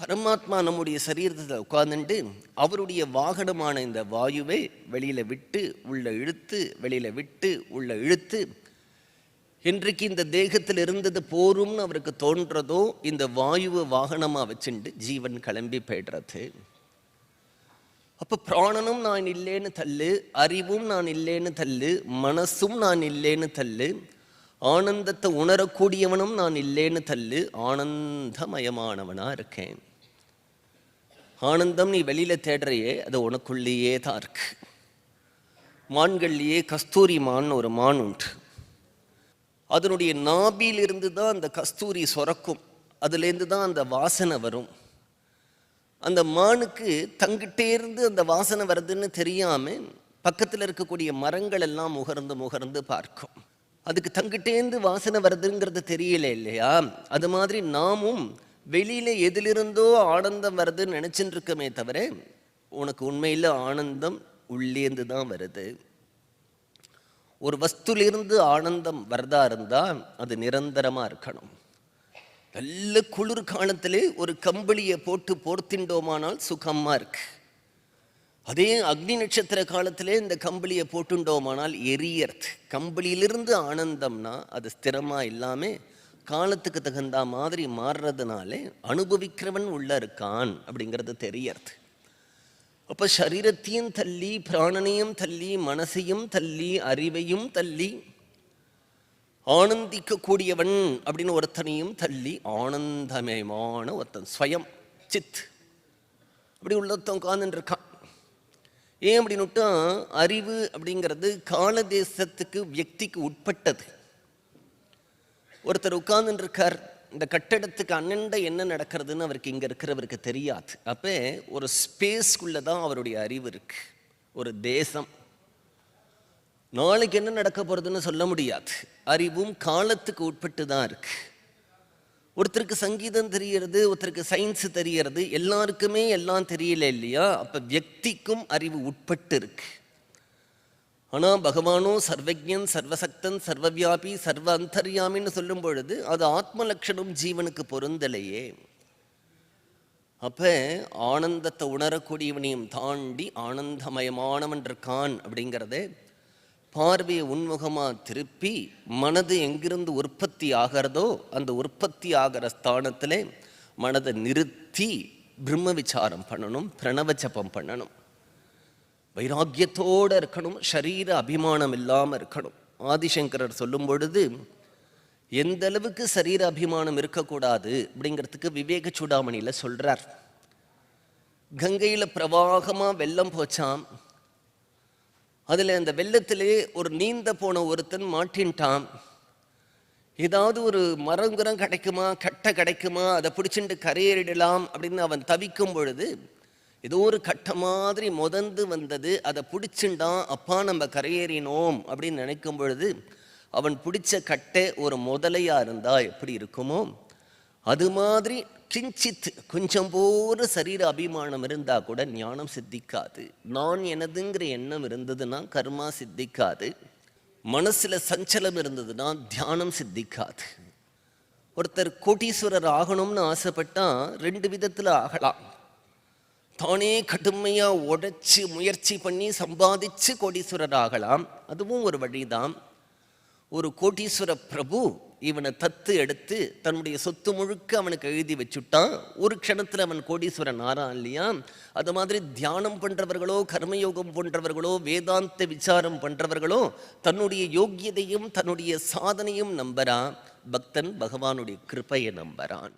பரமாத்மா நம்முடைய சரீரத்தில் உட்கார்ந்துட்டு அவருடைய வாகனமான இந்த வாயுவை வெளியில விட்டு உள்ள இழுத்து, வெளியில விட்டு உள்ள இழுத்து, இன்றைக்கு இந்த தேகத்தில் இருந்தது போரும்னு அவருக்கு தோன்றதோ இந்த வாயுவை வாகனமாக வச்சுட்டு ஜீவன் கிளம்பி போய்டுறது. அப்போ பிராணனும் நான் இல்லைன்னு தள்ளு, அறிவும் நான் இல்லைன்னு தள்ளு, மனசும் நான் இல்லைன்னு தள்ளு, ஆனந்தத்தை உணரக்கூடியவனும் நான் இல்லைன்னு தள்ளு, ஆனந்தமயமானவனா இருக்கேன். ஆனந்தம் நீ வெளியில தேடுறையே, அது உனக்குள்ளேயே தான் இருக்கு. மான்கள்லேயே கஸ்தூரி மான் ஒரு மான் உண்டு. அதனுடைய நாபியிலிருந்து தான் அந்த கஸ்தூரி சுரக்கும், அதுலேருந்து தான் அந்த வாசனை வரும். அந்த மானுக்கு தங்கிட்டே இருந்து அந்த வாசனை வருதுன்னு தெரியாமல் பக்கத்தில் இருக்கக்கூடிய மரங்கள் எல்லாம் முகர்ந்து முகர்ந்து பார்க்கும். அதுக்கு தங்கிட்டேந்து வாசனை வருதுங்கிறது தெரியல இல்லையா? அது மாதிரி நாமும் வெளியில எதிலிருந்தோ ஆனந்தம் வருதுன்னு நினைச்சுட்டு இருக்கமே தவிர உனக்கு உண்மையில் ஆனந்தம் உள்ளேந்து தான் வருது. ஒரு வஸ்துலிருந்து ஆனந்தம் வரதா இருந்தால் அது நிரந்தரமாக இருக்கணும். நல்ல குளிர் காலத்திலே ஒரு கம்பளியை போட்டு போர்த்திண்டோமானால் சுகமாக இருக்கு. அதே அக்னி நட்சத்திர காலத்திலே இந்த கம்பளியை போட்டுண்டோமானால் எரியறது. கம்பளியிலிருந்து ஆனந்தம்னா அது ஸ்திரமாக இல்லாமல் காலத்துக்கு தகுந்த மாதிரி மாறுறதுனாலே அனுபவிக்கிறவன் உள்ள இருக்கான் அப்படிங்கிறது தெரியறது. அப்போ சரீரத்தையும் தள்ளி, பிராணனையும் தள்ளி, மனசையும் தள்ளி, அறிவையும் தள்ளி, ஆனந்திக்கக்கூடியவன் அப்படின்னு ஒருத்தனையும் தள்ளி, ஆனந்தமயமான ஒருத்தன் ஸ்வயம் சித் அப்படி உள்ளத்தன் உட்கார்ந்துட்டு இருக்கான். ஏன் அப்படின்னுட்டா அறிவு அப்படிங்கிறது கால தேசத்துக்கு வியக்திக்கு உட்பட்டது. ஒருத்தர் உட்கார்ந்துட்டு இருக்கார், இந்த கட்டடத்துக்கு அண்ணண்ட என்ன நடக்கிறதுன்னு அவருக்கு இங்கே இருக்கிறவருக்கு தெரியாது. அப்போ ஒரு ஸ்பேஸ்க்குள்ளே தான் அவருடைய அறிவு இருக்கு. ஒரு தேசம் நாளைக்கு என்ன நடக்க போகிறதுன்னு சொல்ல முடியாது. அறிவும் காலத்துக்கு உட்பட்டு தான் இருக்கு. ஒருத்தருக்கு சங்கீதம் தெரியறது, ஒருத்தருக்கு சயின்ஸு தெரியறது, எல்லாருக்குமே எல்லாம் தெரியல இல்லையா? அப்போ வியக்திக்கும் அறிவு உட்பட்டு இருக்கு. ஆனால் பகவானோ சர்வஜன், சர்வசக்தன், சர்வவியாபி, சர்வ அந்தர்யாமின்னு சொல்லும் பொழுது அது ஆத்ம லட்சணம் ஜீவனுக்கு பொருந்தலையே. அப்போ ஆனந்தத்தை உணரக்கூடியவனையும் தாண்டி ஆனந்தமயமானவன் இருக்கான் அப்படிங்கிறதே பார்வையை உன்முகமாக திருப்பி மனது எங்கிருந்து உற்பத்தி ஆகிறதோ அந்த உற்பத்தி ஆகிற ஸ்தானத்தில் மனதை நிறுத்தி பிரம்ம விசாரம் பண்ணணும், பிரணவ ஜபம் பண்ணணும், வைராக்கியத்தோடு இருக்கணும், சரீர அபிமானம் இல்லாமல் இருக்கணும். ஆதிசங்கரர் சொல்லும் பொழுது எந்த அளவுக்கு சரீர அபிமானம் இருக்கக்கூடாது அப்படிங்கிறதுக்கு விவேக சூடாமணியில் சொல்கிறார். கங்கையில் பிரவாகமாக வெள்ளம் போச்சாம். அதில் அந்த வெள்ளத்திலே ஒரு நீந்த போன ஒருத்தன் மாட்டின்ட்டான். ஏதாவது ஒரு மரங்குரம் கிடைக்குமா, கட்டை கிடைக்குமா, அதை பிடிச்சிட்டு கரையேறிடலாம் அப்படின்னு அவன் தவிக்கும் பொழுது ஏதோ ஒரு கட்டை மாதிரி முதந்து வந்தது. அதை பிடிச்சுண்டான். அப்பா நம்ம கரையேறினோம் அப்படின்னு நினைக்கும் பொழுது அவன் பிடிச்ச கட்டை ஒரு முதலையாக இருந்தால் எப்படி இருக்குமோ அது மாதிரி கிஞ்சித் கொஞ்சம் போற சரீர அபிமானம் இருந்தால் கூட ஞானம் சித்திக்காது. நான் எனதுங்கிற எண்ணம் இருந்ததுன்னா கர்மா சித்திக்காது. மனசில் சஞ்சலம் இருந்ததுன்னா தியானம் சித்திக்காது. ஒருத்தர் கோட்டீஸ்வரர் ஆகணும்னு ஆசைப்பட்டால் ரெண்டு விதத்தில் ஆகலாம். தானே கடுமையாக உடைச்சி முயற்சி பண்ணி சம்பாதிச்சு கோடீஸ்வரர் ஆகலாம், அதுவும் ஒரு வழிதான். ஒரு கோட்டீஸ்வர பிரபு இவனை தத்து எடுத்து தன்னுடைய சொத்து முழுக்க அவனுக்கு எழுதி வச்சுட்டான். ஒரு க்ஷணத்தில் அவன் கோடீஸ்வரன் ஆறான் இல்லையா? அது மாதிரி தியானம் பண்ணுறவர்களோ, கர்மயோகம் போன்றவர்களோ, வேதாந்த விசாரம் பண்ணுறவர்களோ தன்னுடைய யோக்கியதையும் தன்னுடைய சாதனையும் நம்புறான். பக்தன் பகவானுடைய கிருபையை நம்புறான்.